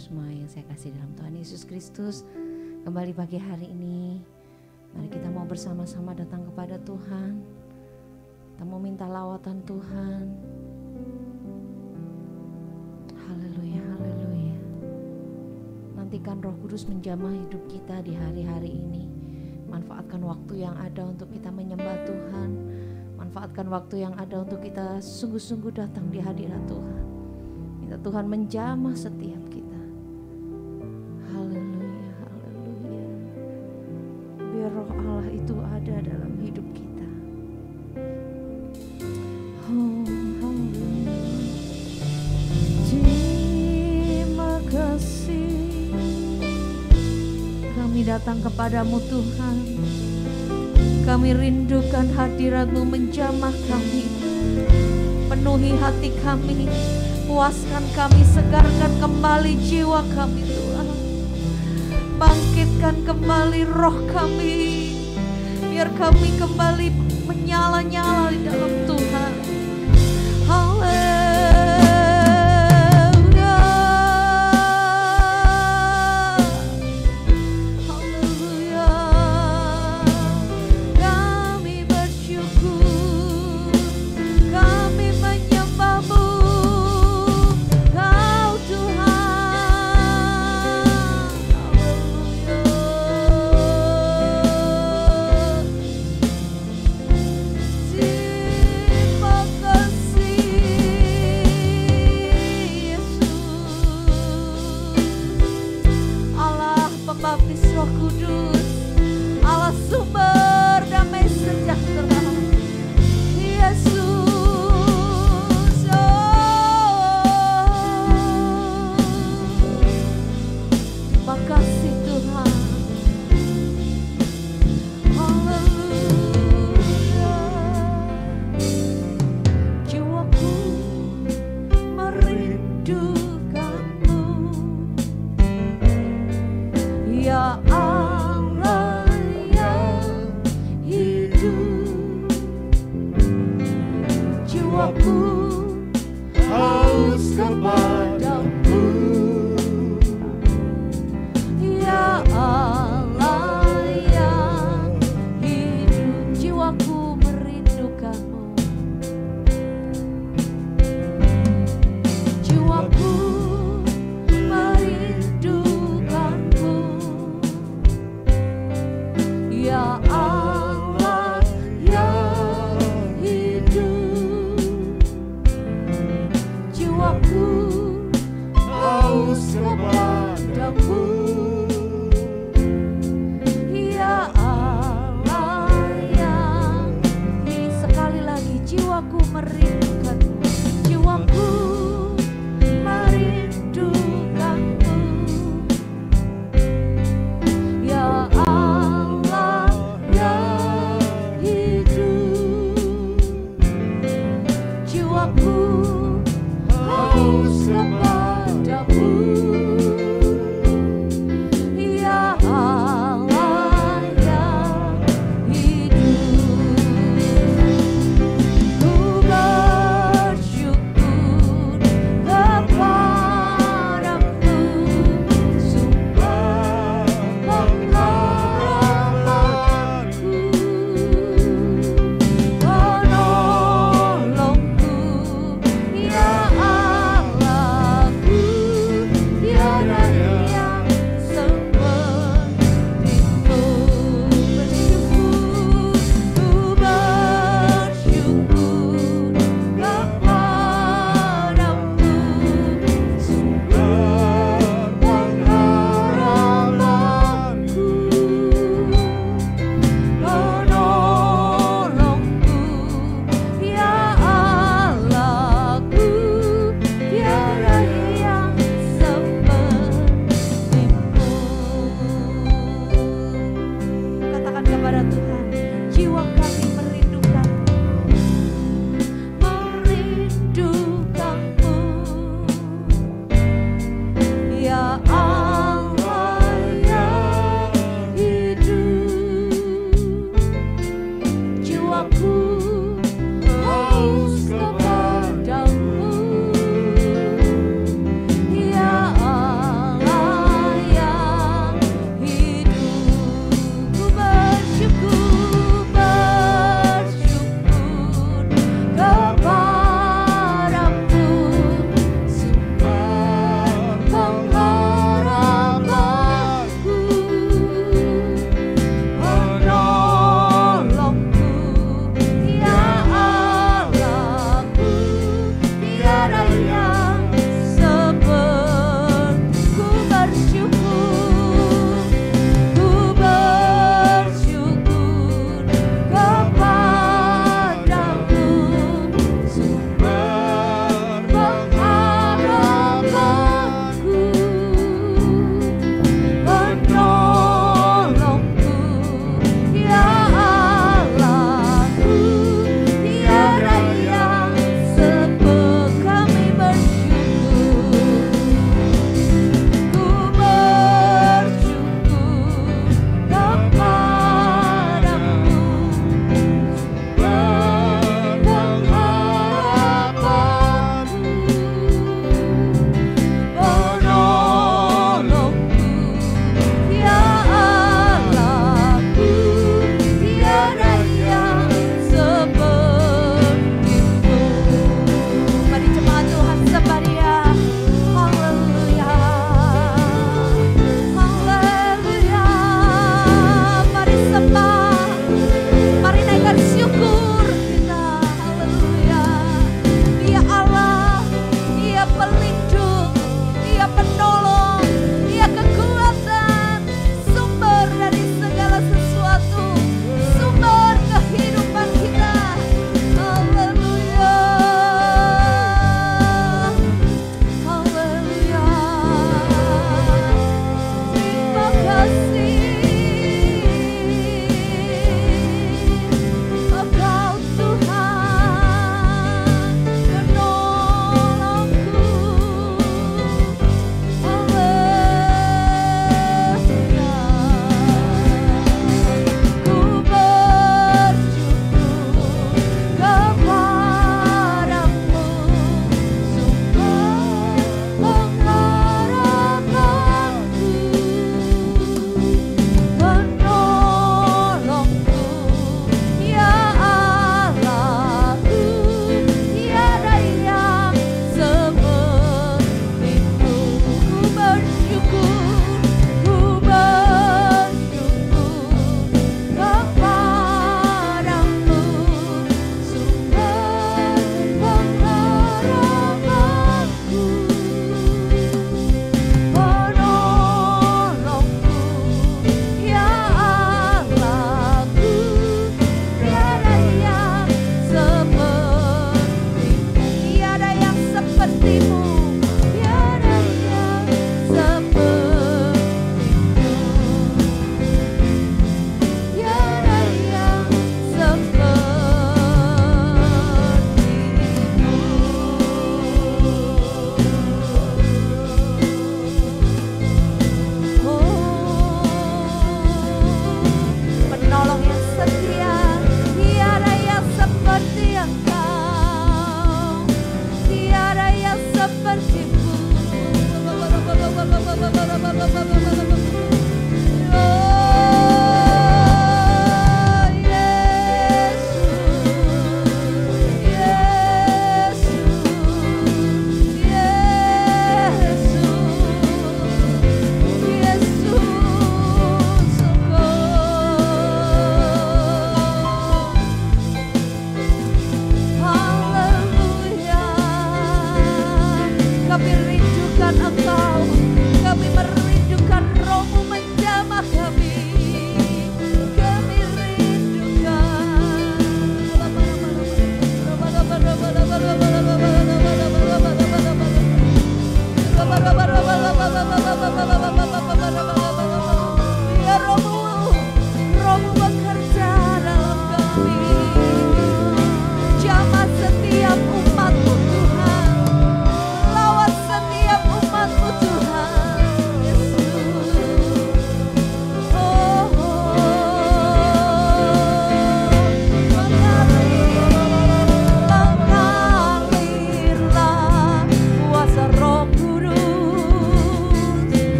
semua yang saya kasih dalam Tuhan Yesus Kristus, kembali pagi hari ini, mari kita mau bersama-sama datang kepada Tuhan. Kita mau minta lawatan Tuhan. Haleluya, haleluya. Nantikan Roh Kudus menjamah hidup kita di hari-hari ini. Manfaatkan waktu yang ada untuk kita menyembah Tuhan. Manfaatkan waktu yang ada untuk kita sungguh-sungguh datang di hadirat Tuhan. Minta Tuhan menjamah setiap kita. Haleluya, haleluya. Biar Roh Allah itu ada dalam hidup kita. Oh, haleluya. Terima kasih. Kami datang kepadamu Tuhan. Kami rindukan hadirat-Mu menjamah kami. Penuhi hati kami. Puaskan kami, segarkan kembali jiwa kami Tuhan. Bangkitkan kembali roh kami. Biar kami kembali menyala-nyala di dalam Tuhan. Haleluya. Haleluya. Kami bersyukur. Kami menyembah-Mu. Baptis Roh Kudus, Allah sumber damai sejahtera, Yesus. Terima kasih Tuhan. Haleluya. Jiwaku merindukan-Mu, ya Allah yang hidup. Jiwaku haus kepadamu, ya Allah yang hidup. Jiwaku merindukan-Mu. Jiwaku merindukan-Mu, ya Allah yang hidup. Jiwaku haus kepadamu, ya Allah yang hidup. Sekali lagi, jiwaku merindukan-Mu. Jiwaku merindukan-Mu, ya Allah yang hidup. Jiwaku haus kepadamu, ya Allah yang hidup. Ku bersyukur kepadamu, sumber pengharapanku, penolongku, ya Allahku, tiada yang seperti-Mu. Bersyukur, ku bersyukur kepadamu, sumber pengharapanku, penolongku, ya Allahku, tiada yang seperti-Mu. Katakan kepada Tuhan, jiwa kami merindukan-Mu, merindukan-Mu, ya Allah yang hidup. Jiwaku haus kepadamu, ya Allah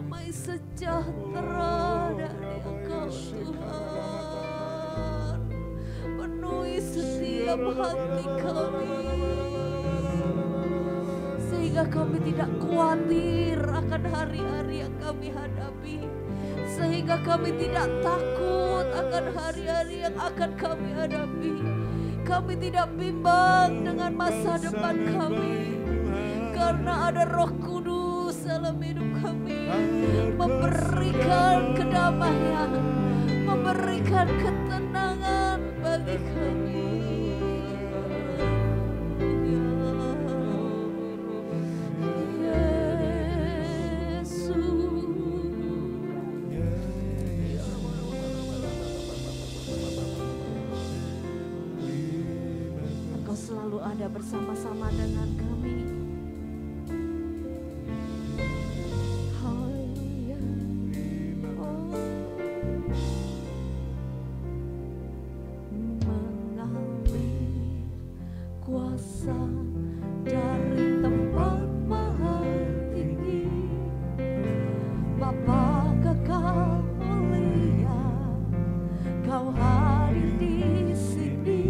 damai sejahtera dari Engkau Tuhan. Penuhi setiap hati kami, sehingga kami tidak khawatir akan hari-hari yang kami hadapi, sehingga kami tidak takut akan hari-hari yang akan kami hadapi. Kami tidak bimbang dengan masa depan kami, karena ada Roh Kudus dalam hidup kami, memberikan kedamaian, memberikan ketenangan bagi kami. Selalu ada bersama-sama dengan kami. Haleluya. Oh. Mengalir kuasa dari tempat maha tinggi, Bapa kekal mulia, Kau hadir di sini,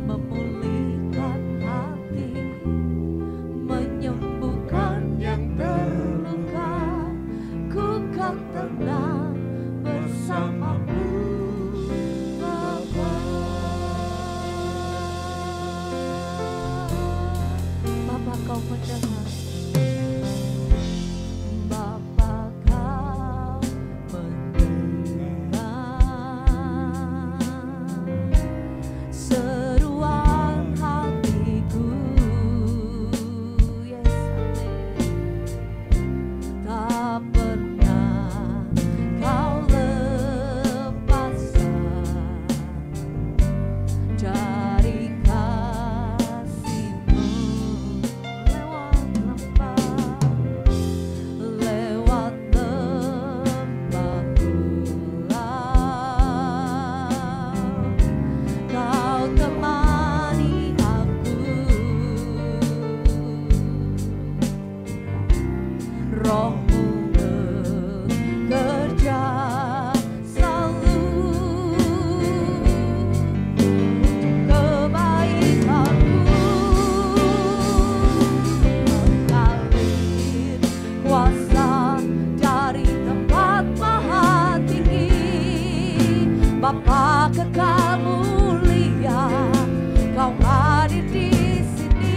memulihkan hati, menyembuhkan yang terluka. Ku kan tenang bersamamu, Bapa. Bapa, Kau mendengar. Bapa, Kau mendengar seruan hatiku. Yes, amin. Tak pernah Kau lepaskan dari kasih-Mu. Lewat lembah pulau, Kau temani aku. Roh-Mu bekerja selalu kebaikanku, mengalir kuasa dari tempat maha tinggi, Bapa kekal mulia, Kau hadir di sini,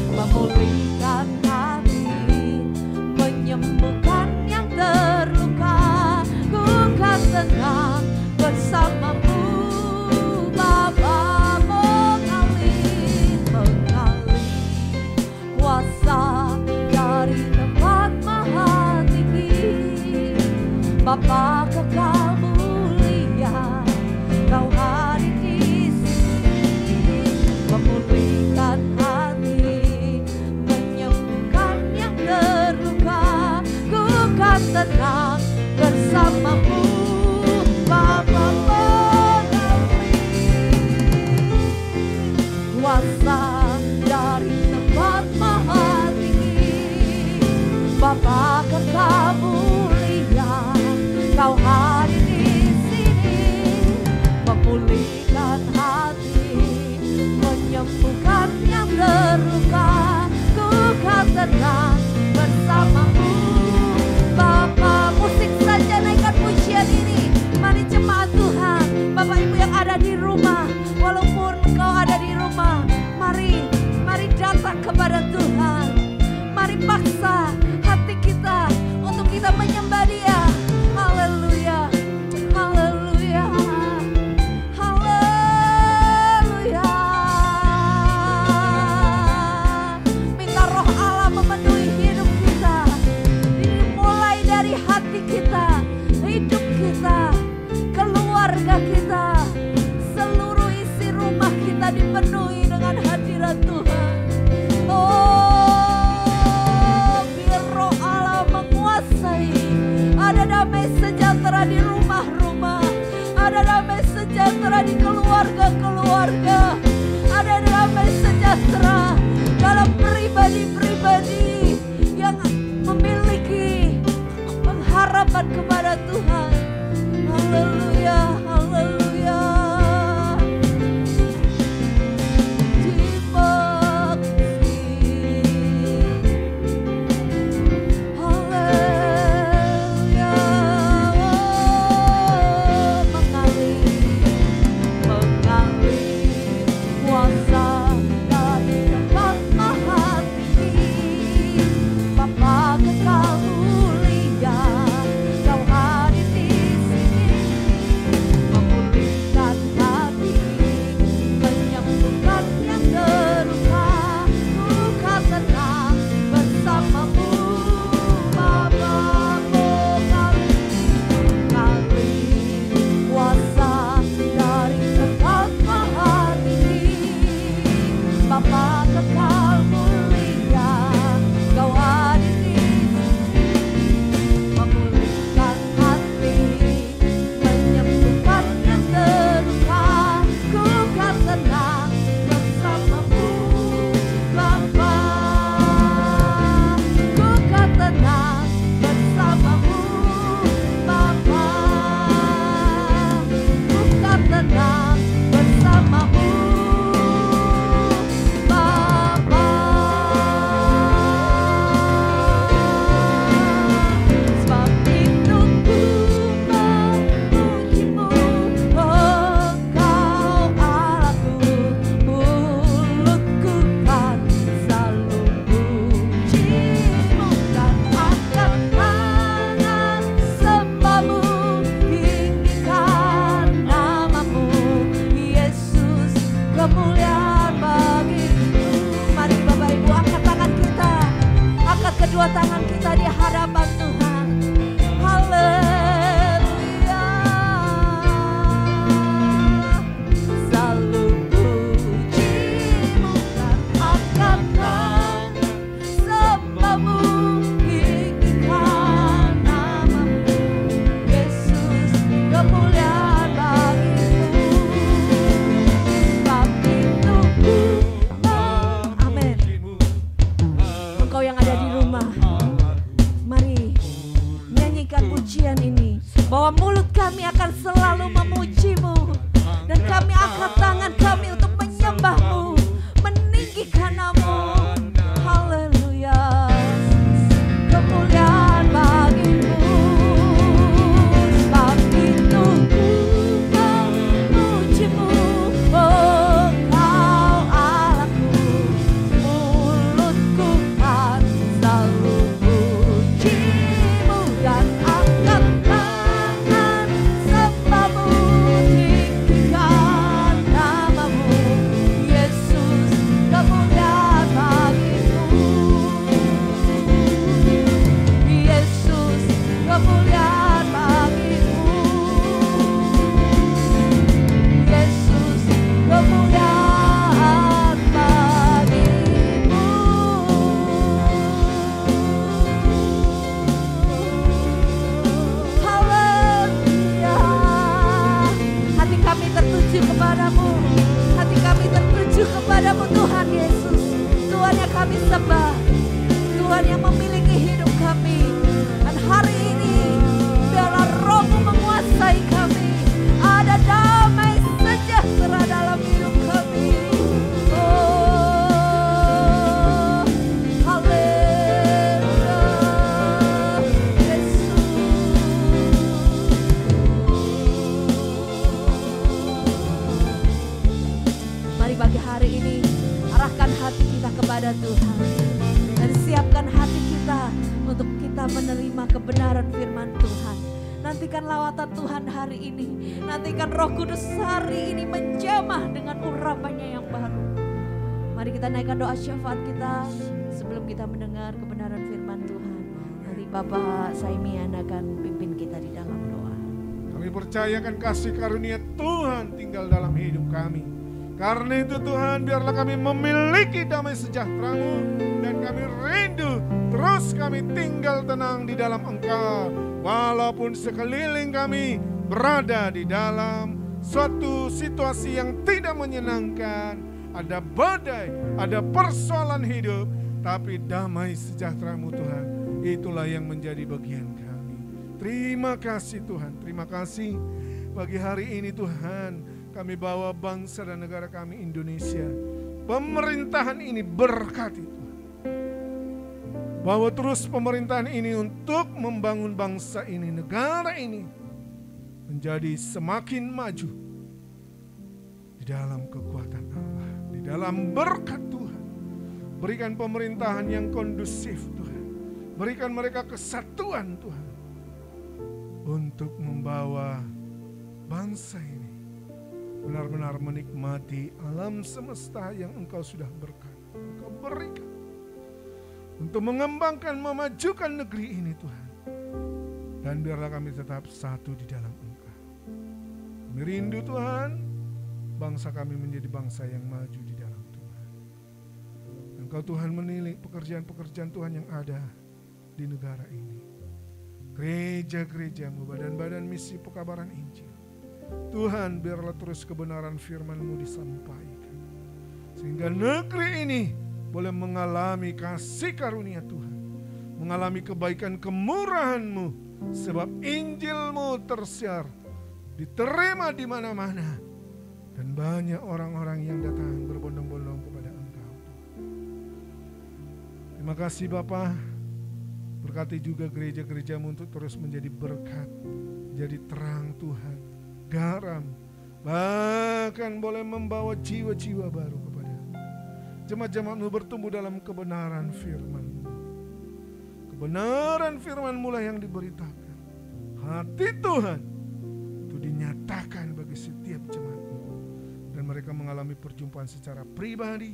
memulihkan hati, menyembuhkan yang terluka. Ku kan tenang bersamamu, Bapa. Mengalir kuasa dari tempat maha tinggi, Bapa kekal mulia, Kau hadir di sini, memulihkan hati, menyembuhkan yang terluka. Ku kan tenang bersamamu, Bapa. Mengalir kuasa dari tempat maha tinggi, Bapa kekal mulia, Kau hadir di sini, memulihkan hati, menyembuhkan yang terluka. Ku kan tenang bersamamu, Bapa. Musik saja naikkan pujian ini. Mari jemaat Tuhan, Bapak Ibu yang ada di rumah, walaupun engkau ada di rumah, mari datang kepada Tuhan. Mari paksa hati kita untuk kita menyembah Dia. Haleluya, haleluya, haleluya. Minta Roh Allah memenuhi hidup kita, dimulai dari hati kita, hidup kita, keluarga kita, seluruh isi rumah kita dipenuhi dengan hadirat Tuhan. Oh, biar Roh Allah menguasai. Ada damai sejahtera di rumah-rumah, ada damai sejahtera di keluarga-keluarga, ada damai sejahtera dalam pribadi-pribadi yang memiliki kita di hadapan Tuhan. Haleluya. Selalu pujimu dan angkat tangan, sembahmu, tinggikan namamu. Yesus, kemuliaan bagimu. Sebab itu amin. Engkau yang ada di rumah, mari nyanyikan pujian ini, bahwa mulut kami akan selalu memujimu, dan kami angkat tangan kami untuk menyembahmu, meninggikan namamu. Haleluya. Kemuliaan bagimu. Sebab itu ku memujimu, oh kau Allahku. Mulutku kan selalu pujimu dan angkat tangan, sembahmu, tinggikan namamu. Yesus, kemuliaan bagimu. Yesus, kemuliaan bagimu. Yesus, kemuliaan bagimu. Haleluya. Hati kami tertuju kepadamu, hati kami tertuju kepadamu Tuhan Yesus. Tuhan yang kami sembah, Tuhan yang memiliki hidup kami. Dan hari ini biarlah Roh-Mu menguasai kami. Ada damai sejahtera dalam hidup kami. Oh, haleluya. Yesus. Mari pagi hari ini arahkan hati kita kepada Tuhan, dan siapkan hati kita untuk kita menerima kebenaran firman Tuhan. Nantikan lawatan Tuhan hari ini, nantikan Roh Kudus hari ini menjamah dengan urapannya yang baru. Mari kita naikkan doa syafaat kita sebelum kita mendengar kebenaran firman Tuhan. Nanti Bapak Saimian akan pimpin kita di dalam doa. Kami percayakan kasih karunia Tuhan tinggal dalam hidup kami. Karena itu Tuhan, biarlah kami memiliki damai sejahtera-Mu, dan kami rindu terus kami tinggal tenang di dalam Engkau. Walaupun sekeliling kami berada di dalam suatu situasi yang tidak menyenangkan, ada badai, ada persoalan hidup, tapi damai sejahtera-Mu Tuhan, itulah yang menjadi bagian kami. Terima kasih Tuhan, terima kasih pagi hari ini Tuhan. Kami bawa bangsa dan negara kami Indonesia. Pemerintahan ini berkati Tuhan. Bawa terus pemerintahan ini untuk membangun bangsa ini, negara ini menjadi semakin maju di dalam kekuatan Allah, di dalam berkat Tuhan. Berikan pemerintahan yang kondusif Tuhan. Berikan mereka kesatuan Tuhan untuk membawa bangsa ini benar-benar menikmati alam semesta yang Engkau sudah berkati, Engkau berikan untuk mengembangkan, memajukan negeri ini Tuhan. Dan biarlah kami tetap satu di dalam Engkau. Kami rindu Tuhan, bangsa kami menjadi bangsa yang maju di dalam Tuhan. Engkau Tuhan menilik pekerjaan-pekerjaan Tuhan yang ada di negara ini. Gereja-gereja-Mu, badan-badan misi pekabaran Injil. Tuhan, biarlah terus kebenaran firman-Mu disampaikan, sehingga negeri ini boleh mengalami kasih karunia Tuhan, mengalami kebaikan kemurahan-Mu, sebab Injil-Mu tersiar, diterima di mana-mana, dan banyak orang-orang yang datang berbondong-bondong kepada Engkau. Terima kasih Bapa, berkati juga gereja-gereja-Mu untuk terus menjadi berkat, jadi terang Tuhan, garam, bahkan boleh membawa jiwa-jiwa baru kepada jemaat-jemaat-Mu bertumbuh dalam kebenaran firman-Mu. Kebenaran firman-Mu lah yang diberitakan. Hati Tuhan itu dinyatakan bagi setiap jemaat-Mu, dan mereka mengalami perjumpaan secara pribadi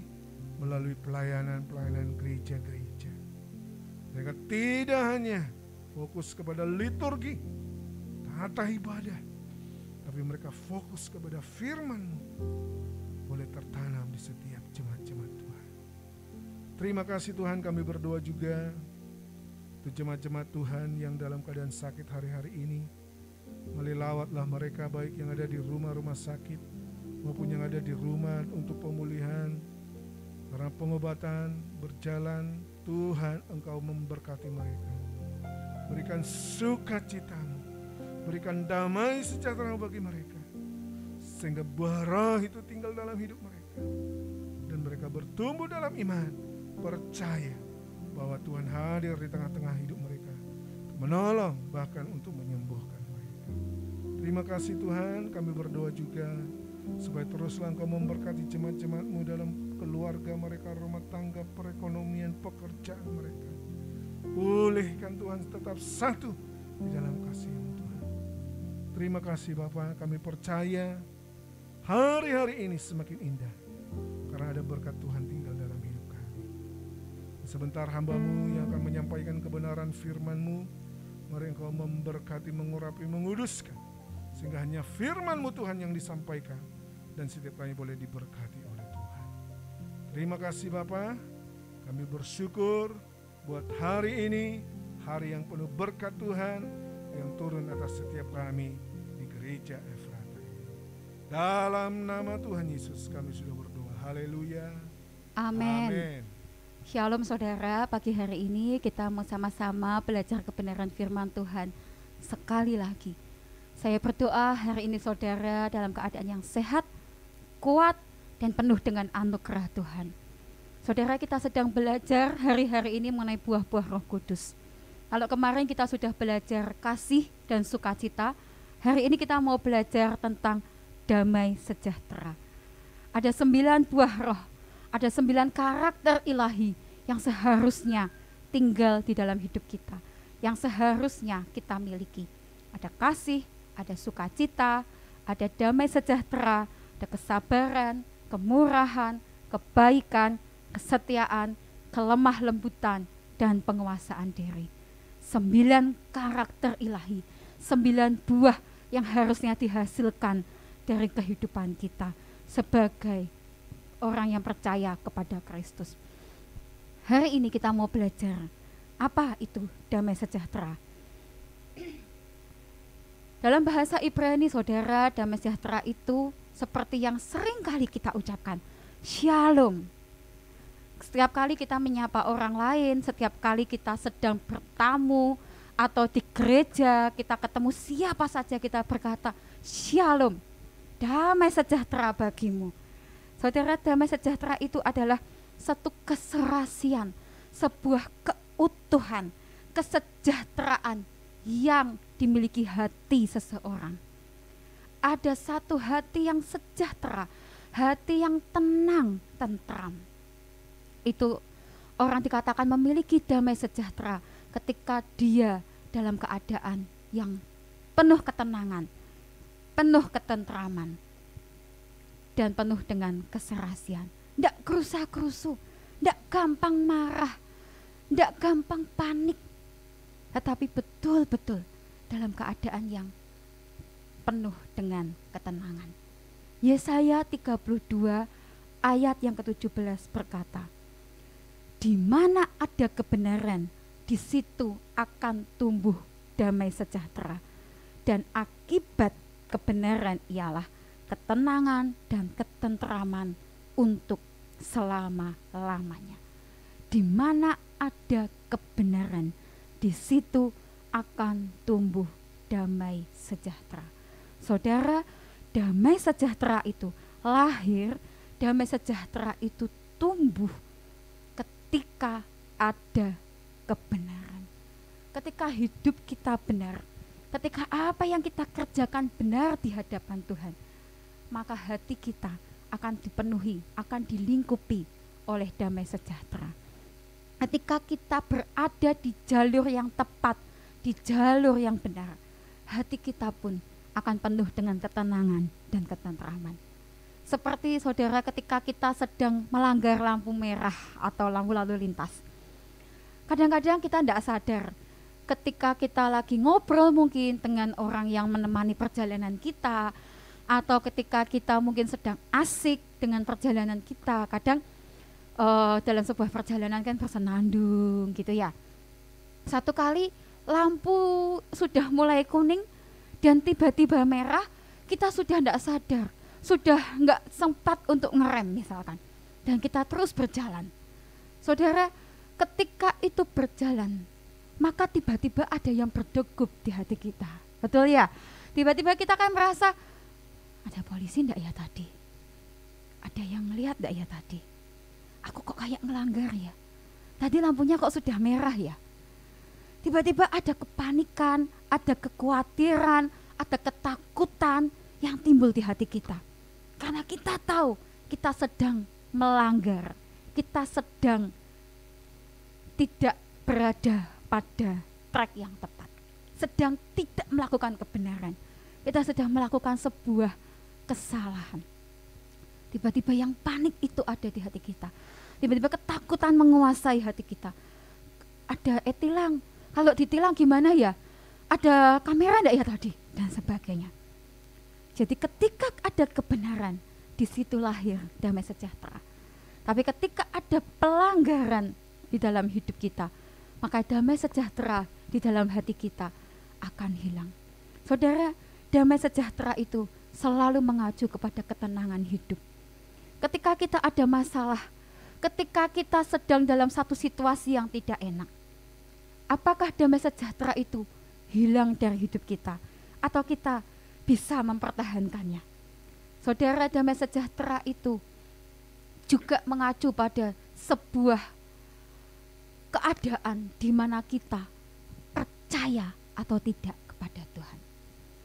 melalui pelayanan-pelayanan gereja-gereja. Mereka tidak hanya fokus kepada liturgi, tata ibadah, tapi mereka fokus kepada firman-Mu boleh tertanam di setiap jemaat-jemaat Tuhan. Terima kasih Tuhan, kami berdoa juga untuk jemaat-jemaat Tuhan yang dalam keadaan sakit hari-hari ini. Melilawatlah mereka, baik yang ada di rumah-rumah sakit maupun yang ada di rumah untuk pemulihan, karena pengobatan berjalan. Tuhan, Engkau memberkati mereka. Berikan sukacita-Mu, berikan damai sejahtera bagi mereka, sehingga buah roh itu tinggal dalam hidup mereka, dan mereka bertumbuh dalam iman, percaya bahwa Tuhan hadir di tengah-tengah hidup mereka, menolong bahkan untuk menyembuhkan mereka. Terima kasih Tuhan, kami berdoa juga supaya teruslah Engkau memberkati jemaat-jemaat-Mu dalam keluarga mereka, rumah tangga, perekonomian, pekerjaan mereka. Pulihkan Tuhan tetap satu di dalam kasih-Mu Tuhan. Terima kasih Bapa, kami percaya hari-hari ini semakin indah karena ada berkat Tuhan tinggal dalam hidup kami. Sebentar hamba-Mu yang akan menyampaikan kebenaran firman-Mu, mari Engkau memberkati, mengurapi, menguduskan, sehingga hanya firman-Mu Tuhan yang disampaikan dan setiap kami boleh diberkati oleh Tuhan. Terima kasih Bapa, kami bersyukur buat hari ini, hari yang penuh berkat Tuhan yang turun atas setiap kami di gereja Efrata. Dalam nama Tuhan Yesus kami sudah berdoa. Haleluya. Amin. Amin. Shalom saudara, pagi hari ini kita mau sama-sama belajar kebenaran firman Tuhan. Sekali lagi, saya berdoa hari ini saudara dalam keadaan yang sehat, kuat, dan penuh dengan anugerah Tuhan. Saudara, kita sedang belajar hari-hari ini mengenai buah-buah Roh Kudus. Kalau kemarin kita sudah belajar kasih dan sukacita, hari ini kita mau belajar tentang damai sejahtera. Ada 9 buah roh, ada 9 karakter ilahi yang seharusnya tinggal di dalam hidup kita, yang seharusnya kita miliki. Ada kasih, ada sukacita, ada damai sejahtera, ada kesabaran, kemurahan, kebaikan, kesetiaan, kelemah lembutan, dan penguasaan diri. 9 karakter ilahi, 9 buah yang harusnya dihasilkan dari kehidupan kita sebagai orang yang percaya kepada Kristus. Hari ini kita mau belajar apa itu damai sejahtera. Dalam bahasa Ibrani saudara, damai sejahtera itu seperti yang sering kali kita ucapkan, Shalom. Setiap kali kita menyapa orang lain, setiap kali kita sedang bertamu atau di gereja, kita ketemu siapa saja, kita berkata, Shalom, damai sejahtera bagimu. Saudara, damai sejahtera itu adalah satu keserasian, sebuah keutuhan, kesejahteraan yang dimiliki hati seseorang. Ada satu hati yang sejahtera, hati yang tenang, tentram. Itu orang dikatakan memiliki damai sejahtera ketika dia dalam keadaan yang penuh ketenangan, penuh ketentraman, dan penuh dengan keserasian. Tidak gerusa-gerusu, tidak gampang marah, tidak gampang panik, tetapi betul-betul dalam keadaan yang penuh dengan ketenangan. Yesaya 32 ayat yang ke-17 berkata, di mana ada kebenaran, di situ akan tumbuh damai sejahtera. Dan akibat kebenaran ialah ketenangan dan ketentraman untuk selama-lamanya. Di mana ada kebenaran, di situ akan tumbuh damai sejahtera. Saudara, damai sejahtera itu lahir, damai sejahtera itu tumbuh ketika ada kebenaran. Ketika hidup kita benar, ketika apa yang kita kerjakan benar di hadapan Tuhan, maka hati kita akan dipenuhi, akan dilingkupi oleh damai sejahtera. Ketika kita berada di jalur yang tepat, di jalur yang benar, hati kita pun akan penuh dengan ketenangan dan ketentraman. Seperti saudara ketika kita sedang melanggar lampu merah atau lampu lalu lintas. Kadang-kadang kita tidak sadar ketika kita lagi ngobrol mungkin dengan orang yang menemani perjalanan kita, atau ketika kita mungkin sedang asik dengan perjalanan kita. Kadang dalam sebuah perjalanan kan bersenandung gitu ya. Satu kali lampu sudah mulai kuning dan tiba-tiba merah, kita sudah tidak sadar, sudah nggak sempat untuk ngerem misalkan, dan kita terus berjalan. Saudara, ketika itu berjalan, maka tiba-tiba ada yang berdegup di hati kita, betul ya? Tiba-tiba kita kan merasa, ada polisi enggak ya tadi? Ada yang melihat enggak ya tadi? Aku kok kayak ngelanggar ya? Tadi lampunya kok sudah merah ya? Tiba-tiba ada kepanikan, ada kekhawatiran, ada ketakutan yang timbul di hati kita. Karena kita tahu kita sedang melanggar, kita sedang tidak berada pada track yang tepat, sedang tidak melakukan kebenaran, kita sedang melakukan sebuah kesalahan. Tiba-tiba yang panik itu ada di hati kita, tiba-tiba ketakutan menguasai hati kita. Ada tilang, kalau ditilang gimana ya? Ada kamera enggak ya tadi? Dan sebagainya. Jadi ketika ada kebenaran, di situ lahir damai sejahtera. Tapi ketika ada pelanggaran di dalam hidup kita, maka damai sejahtera di dalam hati kita akan hilang. Saudara, damai sejahtera itu selalu mengacu kepada ketenangan hidup. Ketika kita ada masalah, ketika kita sedang dalam satu situasi yang tidak enak, apakah damai sejahtera itu hilang dari hidup kita, atau kita bisa mempertahankannya? Saudara, damai sejahtera itu juga mengacu pada sebuah keadaan di mana kita percaya atau tidak kepada Tuhan.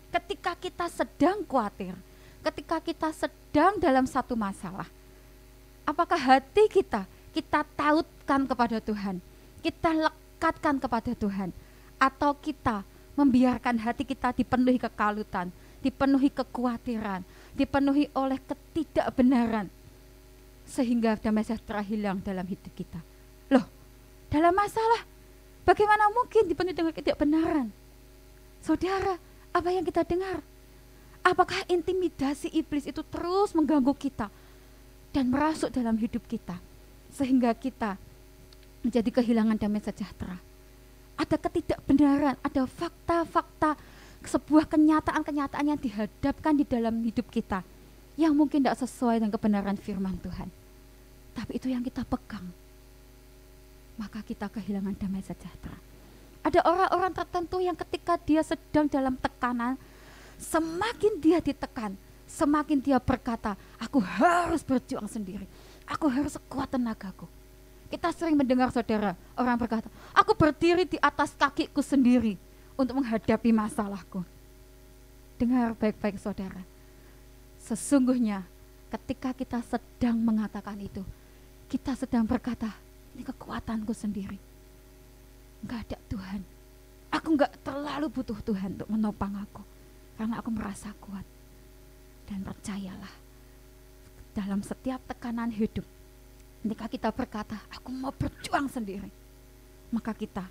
Ketika kita sedang khawatir, ketika kita sedang dalam satu masalah, apakah hati kita tautkan kepada Tuhan, kita lekatkan kepada Tuhan, atau kita membiarkan hati kita dipenuhi kekalutan, dipenuhi kekhawatiran, dipenuhi oleh ketidakbenaran, sehingga damai sejahtera hilang dalam hidup kita? Loh, dalam masalah bagaimana mungkin dipenuhi dengan ketidakbenaran? Saudara, apa yang kita dengar? Apakah intimidasi iblis itu terus mengganggu kita dan merasuk dalam hidup kita, sehingga kita menjadi kehilangan damai sejahtera? Ada ketidakbenaran, ada fakta-fakta, sebuah kenyataan-kenyataan yang dihadapkan di dalam hidup kita yang mungkin tidak sesuai dengan kebenaran firman Tuhan. Tapi itu yang kita pegang, maka kita kehilangan damai sejahtera. Ada orang-orang tertentu yang ketika dia sedang dalam tekanan, semakin dia ditekan, semakin dia berkata, aku harus berjuang sendiri, aku harus sekuat tenagaku. Kita sering mendengar, saudara, orang berkata, aku berdiri di atas kakiku sendiri untuk menghadapi masalahku. Dengar baik-baik, saudara. Sesungguhnya ketika kita sedang mengatakan itu, kita sedang berkata, ini kekuatanku sendiri, enggak ada Tuhan. Aku enggak terlalu butuh Tuhan untuk menopang aku, karena aku merasa kuat. Dan percayalah, dalam setiap tekanan hidup, ketika kita berkata, aku mau berjuang sendiri, maka kita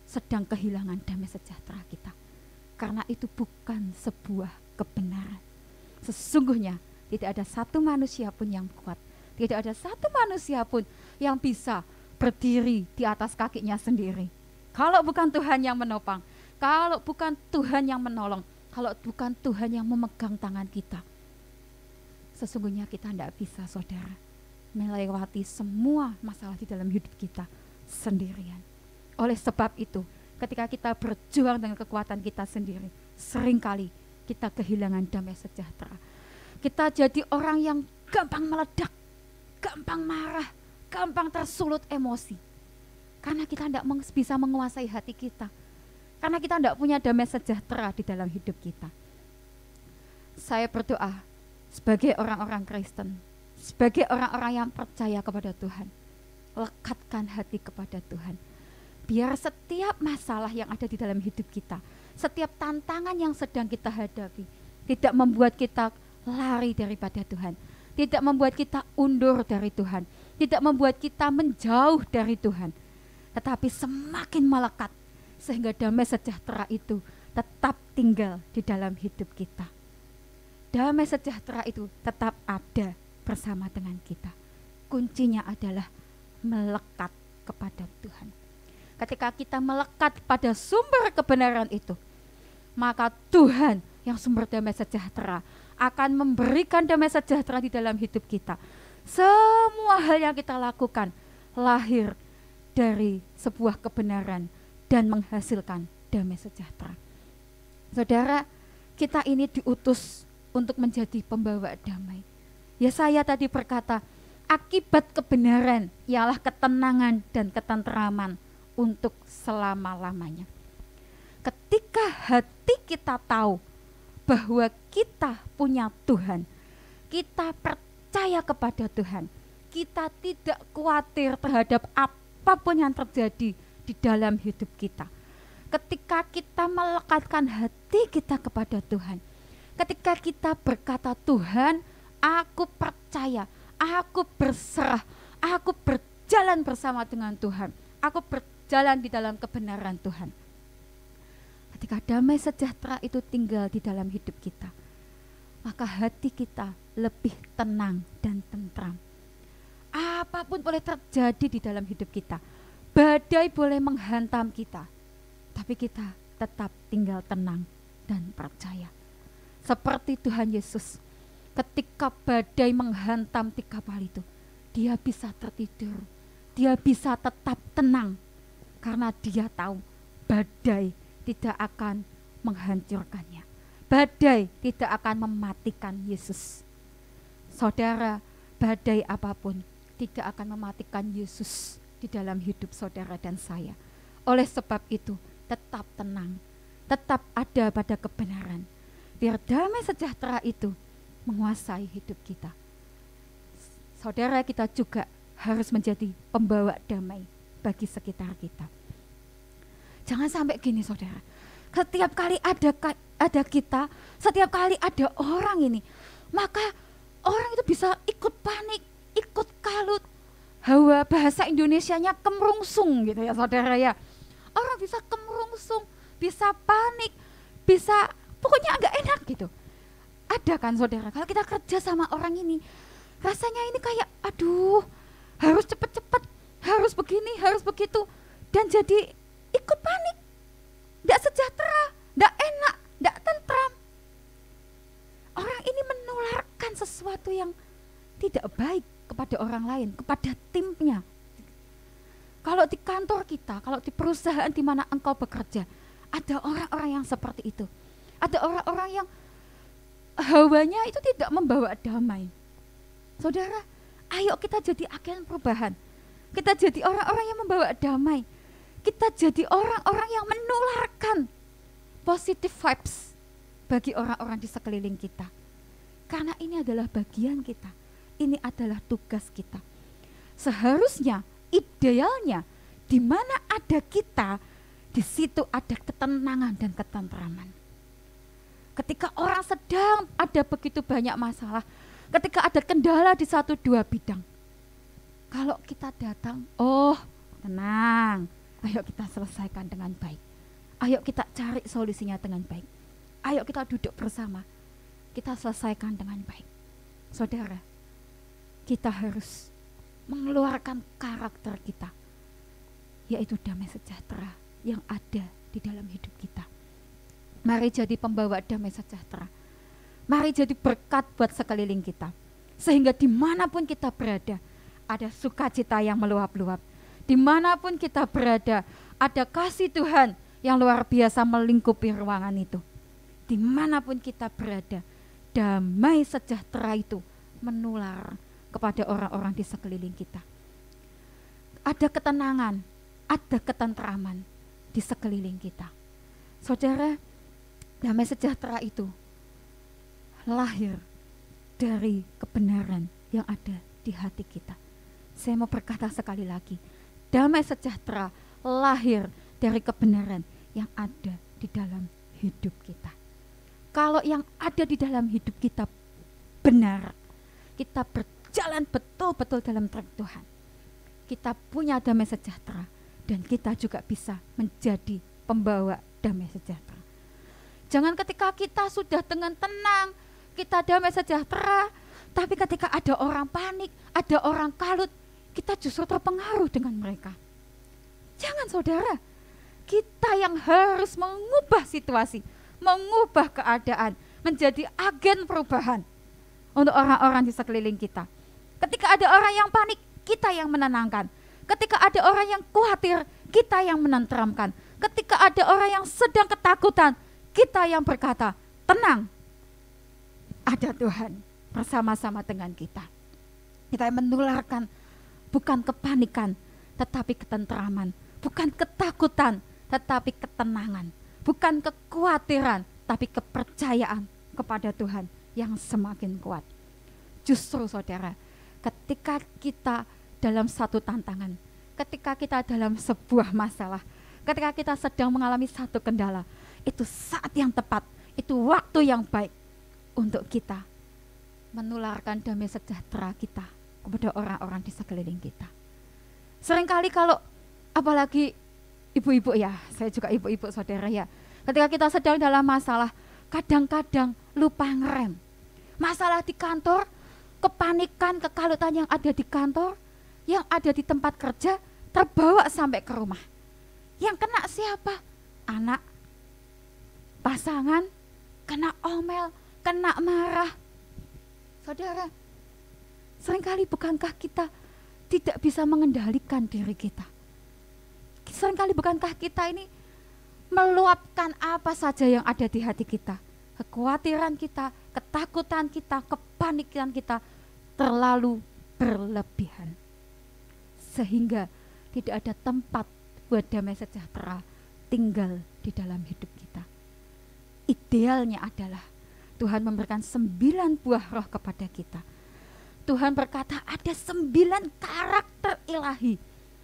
sedang kehilangan damai sejahtera kita. Karena itu bukan sebuah kebenaran. Sesungguhnya tidak ada satu manusia pun yang kuat, tidak ada satu manusia pun yang bisa berdiri di atas kakinya sendiri. Kalau bukan Tuhan yang menopang, kalau bukan Tuhan yang menolong, kalau bukan Tuhan yang memegang tangan kita, sesungguhnya kita tidak bisa, saudara, melewati semua masalah di dalam hidup kita sendirian. Oleh sebab itu, ketika kita berjuang dengan kekuatan kita sendiri, seringkali kita kehilangan damai sejahtera. Kita jadi orang yang gampang meledak, gampang marah, gampang tersulut emosi. Karena kita tidak bisa menguasai hati kita. Karena kita tidak punya damai sejahtera di dalam hidup kita. Saya berdoa sebagai orang-orang Kristen, sebagai orang-orang yang percaya kepada Tuhan, lekatkan hati kepada Tuhan. Biar setiap masalah yang ada di dalam hidup kita, setiap tantangan yang sedang kita hadapi, tidak membuat kita lari daripada Tuhan, tidak membuat kita undur dari Tuhan, tidak membuat kita menjauh dari Tuhan. tetapi semakin melekat sehingga damai sejahtera itu tetap tinggal di dalam hidup kita. Damai sejahtera itu tetap ada bersama dengan kita. Kuncinya adalah melekat kepada Tuhan. Ketika kita melekat pada sumber kebenaran itu, maka Tuhan yang sumber damai sejahtera akan memberikan damai sejahtera di dalam hidup kita. Semua hal yang kita lakukan lahir dari sebuah kebenaran dan menghasilkan damai sejahtera. Saudara, kita ini diutus untuk menjadi pembawa damai. Yesaya tadi berkata, akibat kebenaran ialah ketenangan dan ketenteraman untuk selama-lamanya. Ketika hati kita tahu bahwa kita punya Tuhan, kita percaya kepada Tuhan, kita tidak khawatir terhadap apapun yang terjadi di dalam hidup kita. Ketika kita melekatkan hati kita kepada Tuhan, ketika kita berkata, Tuhan, aku percaya, aku berserah, aku berjalan bersama dengan Tuhan, aku berjalan di dalam kebenaran Tuhan. Ketika damai sejahtera itu tinggal di dalam hidup kita, maka hati kita lebih tenang dan tentram. Apapun boleh terjadi di dalam hidup kita, badai boleh menghantam kita, tapi kita tetap tinggal tenang dan percaya. Seperti Tuhan Yesus, ketika badai menghantam 3 kali itu, dia bisa tertidur, dia bisa tetap tenang, karena dia tahu badai tidak akan menghancurkannya. Badai tidak akan mematikan Yesus. Saudara, badai apapun tidak akan mematikan Yesus di dalam hidup saudara dan saya. Oleh sebab itu, tetap tenang, tetap ada pada kebenaran. Biar damai sejahtera itu menguasai hidup kita. Saudara, kita juga harus menjadi pembawa damai bagi sekitar kita. Jangan sampai gini, saudara. Setiap kali ada kita, setiap kali ada orang ini, maka orang itu bisa ikut panik, ikut kalut. Hawa bahasa Indonesianya kemerungsung gitu ya, saudara ya. Orang bisa kemerungsung, bisa panik, bisa pokoknya agak enak gitu. Ada kan, saudara, kalau kita kerja sama orang ini, rasanya ini kayak aduh, harus cepet-cepet, harus begini, harus begitu, dan jadi ikut panik, tidak sejahtera, tidak enak, tidak tentram. Orang ini menularkan sesuatu yang tidak baik kepada orang lain, kepada timnya. Kalau di kantor kita, kalau di perusahaan di mana engkau bekerja, ada orang-orang yang seperti itu. Ada orang-orang yang hawanya itu tidak membawa damai. Saudara, ayo kita jadi agen perubahan. Kita jadi orang-orang yang membawa damai. Kita jadi orang-orang yang menularkan positive vibes bagi orang-orang di sekeliling kita. Karena ini adalah bagian kita. Ini adalah tugas kita. Seharusnya, idealnya, di mana ada kita, di situ ada ketenangan dan ketentraman. Ketika orang sedang ada begitu banyak masalah, ketika ada kendala di 1-2 bidang, kalau kita datang, oh tenang, ayo kita selesaikan dengan baik. Ayo kita cari solusinya dengan baik. Ayo kita duduk bersama, kita selesaikan dengan baik. Saudara, kita harus mengeluarkan karakter kita, yaitu damai sejahtera yang ada di dalam hidup kita. Mari jadi pembawa damai sejahtera. Mari jadi berkat buat sekeliling kita. Sehingga dimanapun kita berada, ada sukacita yang meluap-luap. Dimanapun kita berada, ada kasih Tuhan yang luar biasa melingkupi ruangan itu. Dimanapun kita berada, damai sejahtera itu menular kepada orang-orang di sekeliling kita. Ada ketenangan, ada ketentraman di sekeliling kita. Saudara, damai sejahtera itu lahir dari kebenaran yang ada di hati kita. Saya mau berkata sekali lagi, damai sejahtera lahir dari kebenaran yang ada di dalam hidup kita. Kalau yang ada di dalam hidup kita benar, kita berjalan betul-betul dalam terang Tuhan, kita punya damai sejahtera, dan kita juga bisa menjadi pembawa damai sejahtera. Jangan ketika kita sudah dengan tenang, kita damai sejahtera, tapi ketika ada orang panik, ada orang kalut, kita justru terpengaruh dengan mereka. Jangan saudara, kita yang harus mengubah situasi, mengubah keadaan, menjadi agen perubahan untuk orang-orang di sekeliling kita. Ketika ada orang yang panik, kita yang menenangkan. Ketika ada orang yang khawatir, kita yang menenteramkan. Ketika ada orang yang sedang ketakutan, kita yang berkata, tenang, ada Tuhan bersama-sama dengan kita. Kita yang menularkan bukan kepanikan, tetapi ketenteraman. Bukan ketakutan, tetapi ketenangan. Bukan kekhawatiran, tapi kepercayaan kepada Tuhan yang semakin kuat. Justru saudara, ketika kita dalam satu tantangan, ketika kita dalam sebuah masalah, ketika kita sedang mengalami satu kendala, itu saat yang tepat, itu waktu yang baik untuk kita menularkan damai sejahtera kita kepada orang-orang di sekeliling kita. Seringkali kalau, apalagi ibu-ibu ya, saya juga ibu-ibu saudara ya, ketika kita sedang dalam masalah, kadang-kadang lupa ngerem. Masalah di kantor, kepanikan, kekalutan yang ada di kantor, yang ada di tempat kerja, terbawa sampai ke rumah. Yang kena siapa? Anak, pasangan, kena omel, kena marah. Saudara, seringkali bukankah kita tidak bisa mengendalikan diri kita? Seringkali bukankah kita ini meluapkan apa saja yang ada di hati kita? Kekhawatiran kita, ketakutan kita, kepanikan kita terlalu berlebihan. Sehingga tidak ada tempat buat damai sejahtera tinggal di dalam hidup kita. Idealnya adalah Tuhan memberikan 9 buah roh kepada kita. Tuhan berkata ada 9 karakter ilahi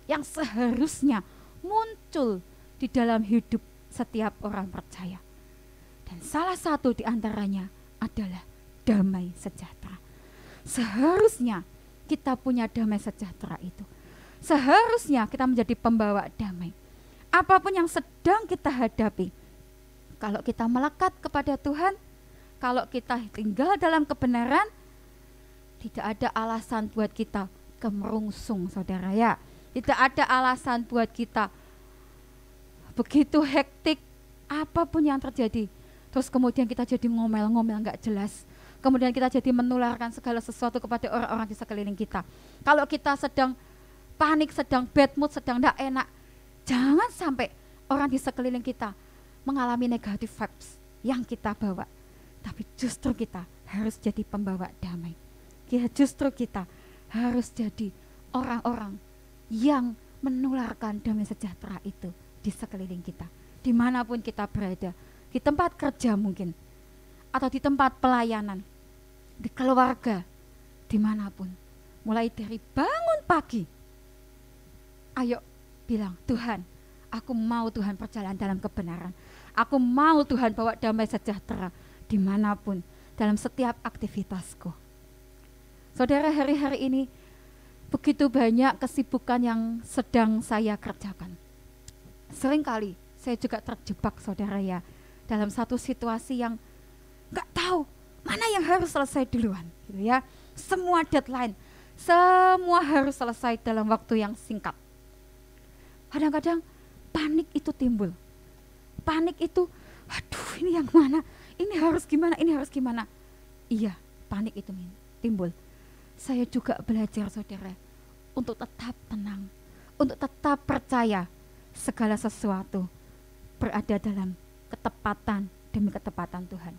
yang seharusnya muncul di dalam hidup setiap orang percaya. Dan salah satu di antaranya adalah damai sejahtera. Seharusnya kita punya damai sejahtera itu. Seharusnya kita menjadi pembawa damai. Apapun yang sedang kita hadapi, kalau kita melekat kepada Tuhan, kalau kita tinggal dalam kebenaran, tidak ada alasan buat kita kemerungsung, saudara ya. Tidak ada alasan buat kita begitu hektik, apapun yang terjadi. Terus kemudian kita jadi ngomel-ngomel gak jelas. Kemudian kita jadi menularkan segala sesuatu kepada orang-orang di sekeliling kita. Kalau kita sedang panik, sedang bad mood, sedang tidak enak, jangan sampai orang di sekeliling kita mengalami negatif vibes yang kita bawa. Tapi justru kita harus jadi pembawa damai. Justru kita harus jadi orang-orang yang menularkan damai sejahtera itu di sekeliling kita. Dimanapun kita berada, di tempat kerja mungkin, atau di tempat pelayanan, di keluarga, dimanapun. Mulai dari bangun pagi, ayo bilang, Tuhan, aku mau Tuhan berjalan dalam kebenaran. Aku mau Tuhan bawa damai sejahtera dimanapun, dalam setiap aktivitasku. Saudara, hari-hari ini begitu banyak kesibukan yang sedang saya kerjakan. Seringkali saya juga terjebak, saudara ya, dalam satu situasi yang gak tahu mana yang harus selesai duluan, gitu ya. Semua deadline, semua harus selesai dalam waktu yang singkat. Kadang-kadang panik itu timbul. Panik itu, aduh ini yang mana, ini harus gimana, ini harus gimana. Iya, panik itu timbul. Saya juga belajar, saudara, untuk tetap tenang, untuk tetap percaya segala sesuatu berada dalam ketepatan demi ketepatan Tuhan.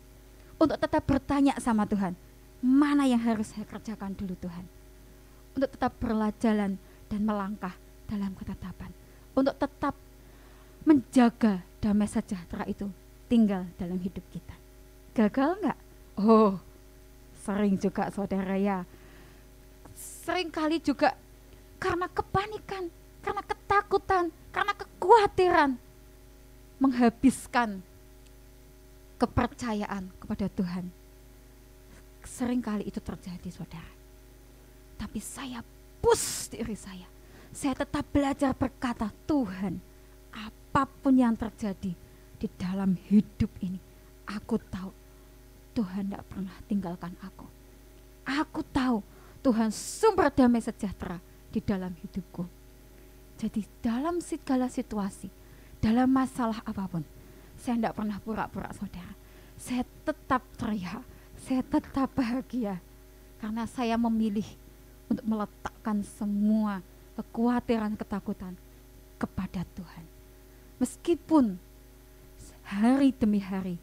Untuk tetap bertanya sama Tuhan, mana yang harus saya kerjakan dulu Tuhan. Untuk tetap berjalan dan melangkah dalam ketetapan. Untuk tetap menjaga damai sejahtera itu tinggal dalam hidup kita. Gagal enggak? Oh, sering juga, saudara ya. Sering kali juga karena kepanikan, karena ketakutan, karena kekhawatiran, menghabiskan kepercayaan kepada Tuhan. Sering kali itu terjadi, saudara. Tapi saya push diri saya. Saya tetap belajar berkata, Tuhan, apapun yang terjadi di dalam hidup ini, aku tahu Tuhan tidak pernah tinggalkan aku. Aku tahu Tuhan sumber damai sejahtera di dalam hidupku. Jadi dalam segala situasi, dalam masalah apapun, saya tidak pernah pura-pura saudara. Saya tetap ceria, saya tetap bahagia. Karena saya memilih untuk meletakkan semua kekhawatiran, ketakutan kepada Tuhan. Meskipun hari demi hari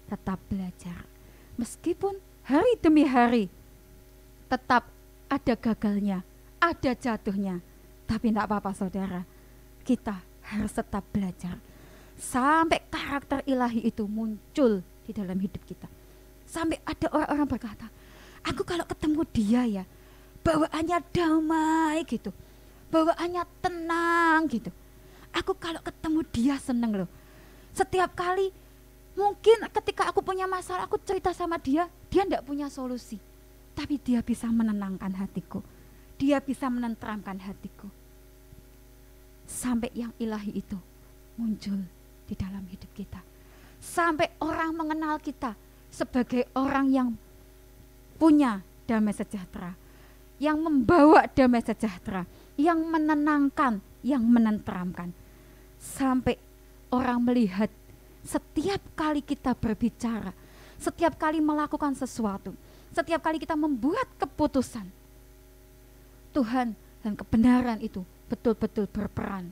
tetap belajar. Meskipun hari demi hari tetap ada gagalnya, ada jatuhnya. Tapi tidak apa-apa saudara, kita harus tetap belajar. Sampai karakter ilahi itu muncul di dalam hidup kita. Sampai ada orang-orang berkata, aku kalau ketemu dia ya, bawaannya damai gitu. Bawaannya tenang gitu. Aku kalau ketemu dia seneng loh. Setiap kali mungkin ketika aku punya masalah, aku cerita sama dia, dia tidak punya solusi. Tapi dia bisa menenangkan hatiku. Dia bisa menenteramkan hatiku. Sampai yang ilahi itu muncul di dalam hidup kita. Sampai orang mengenal kita sebagai orang yang punya damai sejahtera. Yang membawa damai sejahtera. Yang menenangkan, yang menenteramkan. Sampai orang melihat setiap kali kita berbicara, setiap kali melakukan sesuatu, setiap kali kita membuat keputusan, Tuhan dan kebenaran itu betul-betul berperan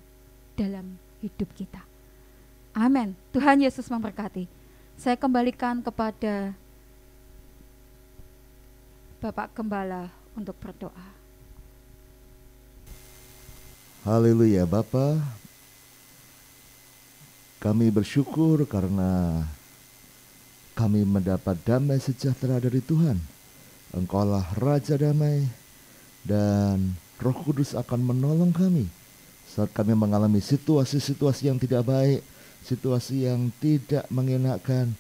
dalam hidup kita. Amin. Tuhan Yesus memberkati. Saya kembalikan kepada Bapak Gembala untuk berdoa. Haleluya Bapa, kami bersyukur karena kami mendapat damai sejahtera dari Tuhan. Engkaulah Raja Damai dan Roh Kudus akan menolong kami saat kami mengalami situasi-situasi yang tidak baik, situasi yang tidak mengenakan.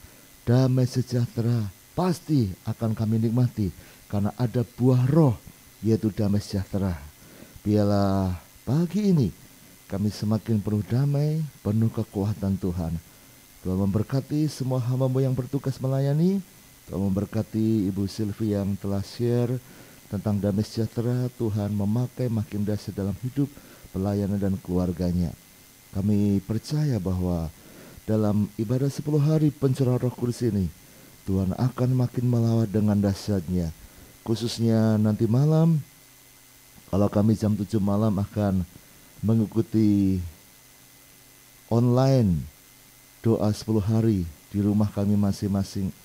Damai sejahtera pasti akan kami nikmati karena ada buah roh, yaitu damai sejahtera. Biarlah pagi ini kami semakin penuh damai, penuh kekuatan Tuhan. Tuhan memberkati semua hamba-Mu yang bertugas melayani. Tuhan memberkati Ibu Sylvie yang telah share tentang damai sejahtera. Tuhan memakai makin dahsyat dalam hidup pelayanan dan keluarganya. Kami percaya bahwa dalam ibadah 10 hari pencurahan Roh Kudus ini, Tuhan akan makin melawat dengan dahsyatnya. Khususnya nanti malam, kalau kami jam 7 malam akan mengikuti online doa 10 hari di rumah kami masing-masing.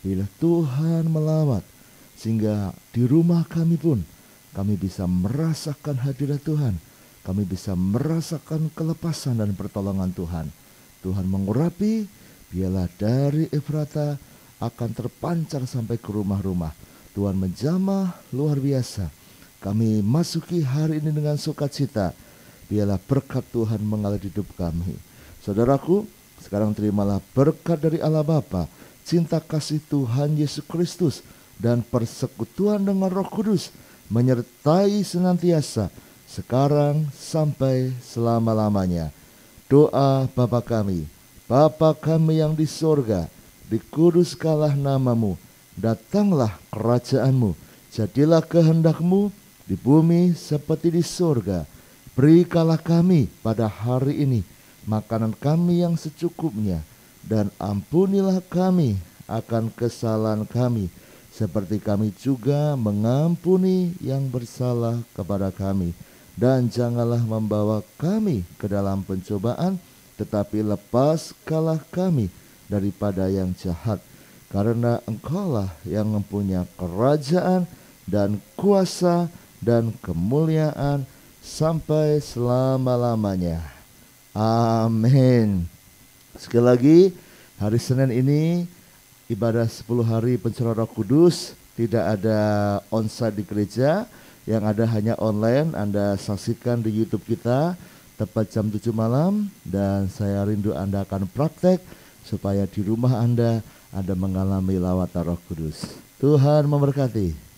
Bila Tuhan melawat, sehingga di rumah kami pun kami bisa merasakan hadirat Tuhan. Kami bisa merasakan kelepasan dan pertolongan Tuhan. Tuhan mengurapi, biarlah dari Efrata akan terpancar sampai ke rumah-rumah. Tuhan menjamah luar biasa. Kami masuki hari ini dengan sukacita. Biarlah berkat Tuhan mengalir di hidup kami. Saudaraku, sekarang terimalah berkat dari Allah Bapa, cinta kasih Tuhan Yesus Kristus, dan persekutuan dengan Roh Kudus menyertai senantiasa sekarang sampai selama-lamanya. Doa Bapa kami, Bapa kami yang di sorga, dikuduskanlah namamu, datanglah kerajaanmu, jadilah kehendak-Mu di bumi seperti di sorga. Berikanlah kami pada hari ini makanan kami yang secukupnya, dan ampunilah kami akan kesalahan kami, seperti kami juga mengampuni yang bersalah kepada kami. Dan janganlah membawa kami ke dalam pencobaan, tetapi lepaskanlah kami daripada yang jahat. Karena Engkaulah yang mempunyai kerajaan dan kuasa dan kemuliaan sampai selama-lamanya. Amin. Sekali lagi, hari Senin ini ibadah 10 hari pencurahan Roh Kudus, tidak ada onsite di gereja, yang ada hanya online. Anda saksikan di YouTube kita tepat jam 7 malam, dan saya rindu Anda akan praktek supaya di rumah Anda mengalami lawatan Roh Kudus. Tuhan memberkati.